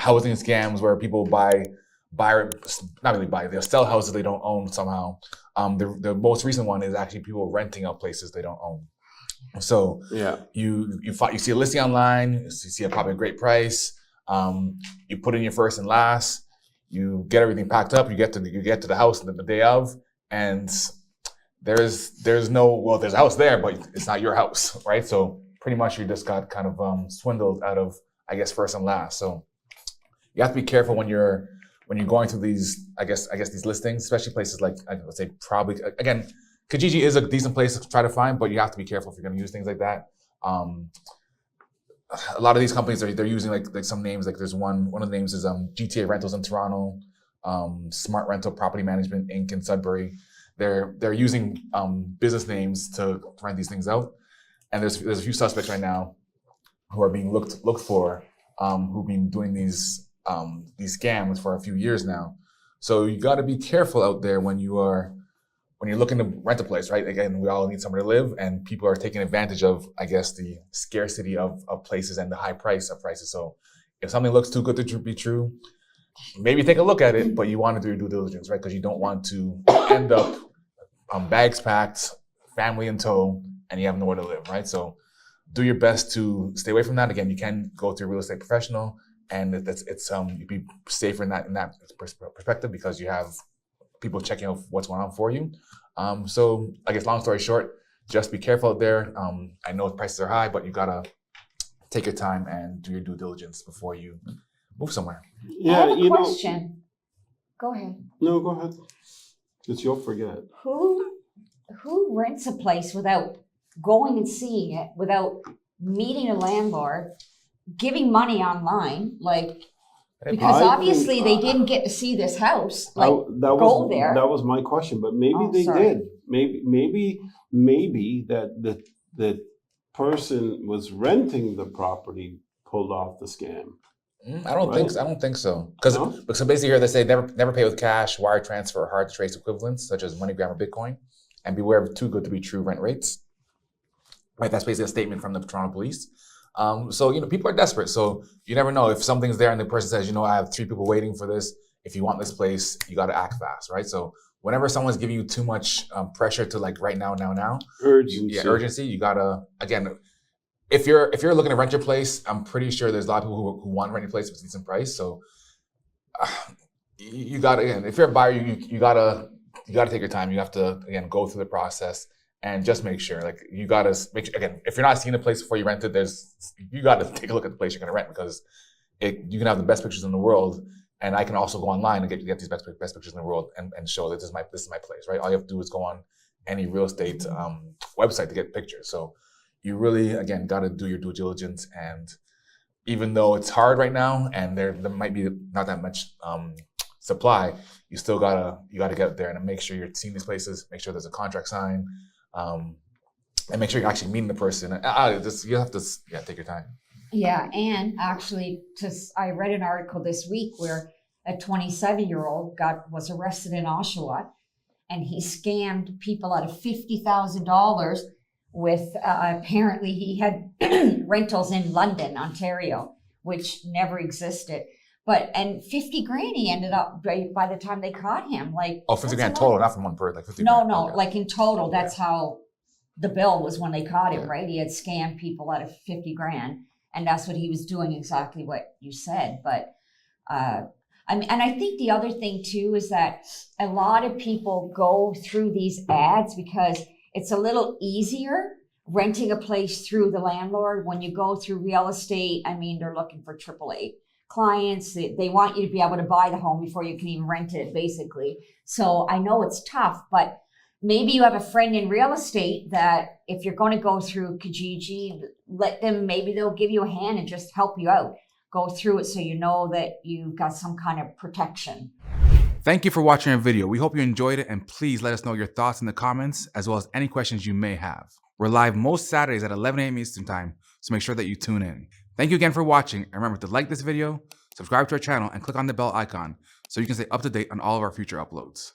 housing scams where people not really buy, they'll sell houses they don't own somehow. The most recent one is actually people renting out places they don't own. So you see a listing online, you see probably a great price. You put in your first and last. You get everything packed up. You get to the house the day of, and there's a house there, but it's not your house, right? So pretty much you just got kind of swindled out of, I guess, first and last. So you have to be careful when you're going through these, I guess these listings, especially places like, I would say probably, again, Kijiji is a decent place to try to find, but you have to be careful if you're going to use things like that. A lot of these companies they're using like some names, like there's one of the names is GTA Rentals in Toronto, Smart Rental Property Management Inc. in Sudbury. They're using business names to rent these things out, and there's a few suspects right now who are being looked for, who've been doing these scams for a few years now. So you got to be careful out there when you're looking to rent a place, right? Again, we all need somewhere to live, and people are taking advantage of, I guess, the scarcity of places and the high price of prices. So if something looks too good to be true, maybe take a look at it, but you want to do your due diligence, right? Because you don't want to end up bags packed, family in tow, and you have nowhere to live, right? So do your best to stay away from that. Again, you can go to a real estate professional, and you'd be safer in that perspective because you have people checking out what's going on for you. So I guess long story short, just be careful out there. I know prices are high, but you gotta take your time and do your due diligence before you move somewhere. Yeah, I have a question. Go ahead. No, go ahead. It's your forget. Who rents a place without going and seeing it, without meeting a landlord, giving money online, like? Because obviously they didn't get to see this house. Like, go there. That was my question, but maybe did. Maybe that the person was renting the property pulled off the scam. I don't think so. Because basically here they say never pay with cash, wire transfer, or hard to trace equivalents such as MoneyGram or Bitcoin, and beware of too good to be true rent rates. Right, that's basically a statement from the Toronto Police. So, people are desperate. So you never know if something's there and the person says, I have 3 people waiting for this. If you want this place, you got to act fast, right? So whenever someone's giving you too much pressure to like right now, urgency, you got to, again, if you're looking to rent your place, I'm pretty sure there's a lot of people who want to rent your place with a decent price. So you got to, again, if you're a buyer, you got to take your time. You have to, again, go through the process. And just make sure, like, you gotta make sure, again, if you're not seeing the place before you rent it, you gotta take a look at the place you're gonna rent, because you can have the best pictures in the world, and I can also go online and get these best pictures in the world and show that this is my place, right? All you have to do is go on any real estate website to get pictures. So you really, again, gotta do your due diligence. And even though it's hard right now and there might be not that much supply, you still gotta get out there and make sure you're seeing these places, make sure there's a contract signed. And make sure you're actually meeting the person. You have to take your time. Yeah, and actually, I read an article this week where a 27-year-old was arrested in Oshawa, and he scammed people out of $50,000 with apparently he had rentals in London, Ontario, which never existed. And 50 grand he ended up by the time they caught him. Like, 50 grand total, not from one person, like 50 grand. No, okay. Like in total, that's how the bill was when they caught him, right? He had scammed people out of 50 grand, and that's what he was doing, exactly what you said. But and I think the other thing too is that a lot of people go through these ads because it's a little easier renting a place through the landlord. When you go through real estate, they're looking for AAA clients. They want you to be able to buy the home before you can even rent it, basically. So I know it's tough, but maybe you have a friend in real estate that if you're going to go through Kijiji, maybe they'll give you a hand and just help you out. Go through it so you know that you've got some kind of protection. Thank you for watching our video. We hope you enjoyed it, and please let us know your thoughts in the comments, as well as any questions you may have. We're live most Saturdays at 11 a.m. Eastern Time, so make sure that you tune in. Thank you again for watching, and remember to like this video, subscribe to our channel, and click on the bell icon so you can stay up to date on all of our future uploads.